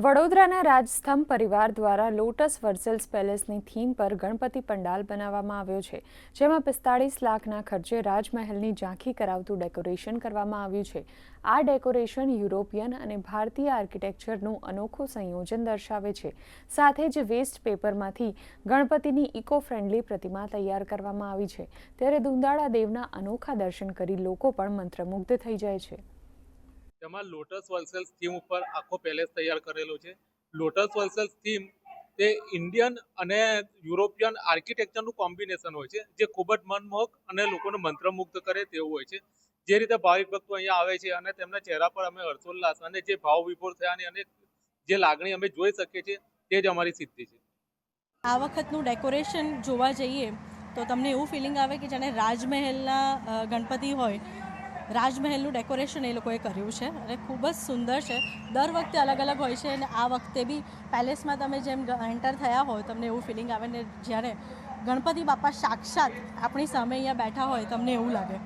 વડોદરાના રાજસ્તંભ પરિવાર દ્વારા લોટસ વર્સેલ્સ પેલેસની થીમ પર ગણપતિ પંડાલ બનાવવામાં આવ્યો છે, જેમાં 45 લાખના ખર્ચે રાજમહેલની ઝાંખી કરાવતું ડેકોરેશન કરવામાં આવ્યું છે. આ ડેકોરેશન યુરોપિયન અને ભારતીય આર્કિટેક્ચરનું અનોખું સંયોજન દર્શાવે છે. સાથે જ વેસ્ટ પેપરમાંથી ગણપતિની ઇકો ફ્રેન્ડલી પ્રતિમા તૈયાર કરવામાં આવી છે. ત્યારે દુંદાળા દેવના અનોખા દર્શન કરી લોકો પણ મંત્રમુગ્ધ થઈ જાય છે. તેમાં લોટસ વર્સેલ્સ થીમ ઉપર આખો પેલેસ તૈયાર કરેલો છે. લોટસ વર્સેલ્સ થીમ તે ઇન્ડિયન અને યુરોપિયન આર્કિટેક્ચરનું કોમ્બિનેશન હોય છે, જે ખૂબ જ મનમોહક અને લોકોને મંત્રમુગ્ધ કરે તેવું હોય છે. જે રીતે ભાવિક ભક્તો અહીંયા આવે છે અને તેમના ચહેરા પર અમે હર્ષોલ્લાસ અને જે ભાવ વિભોર થયાની અને જે લાગણી અમે જોઈ શકીએ છીએ, તે જ અમારી સિદ્ધિ છે. આ વખતનું ડેકોરેશન જોવા જઈએ તો તમને એવું ફિલિંગ આવે કે જાણે રાજમહેલના ગણપતિ હોય. રાજમહેલનું ડેકોરેશન એ લોકોએ કર્યું છે અને ખૂબ જ સુંદર છે. દર વખતે અલગ અલગ હોય છે અને આ વખતે બી પેલેસમાં તમે જેમ એન્ટર થયા હોય તમને એવું ફિલિંગ આવે ને જ્યારે ગણપતિ બાપા સાક્ષાત આપણી સામે અહીંયા બેઠા હોય તમને એવું લાગે.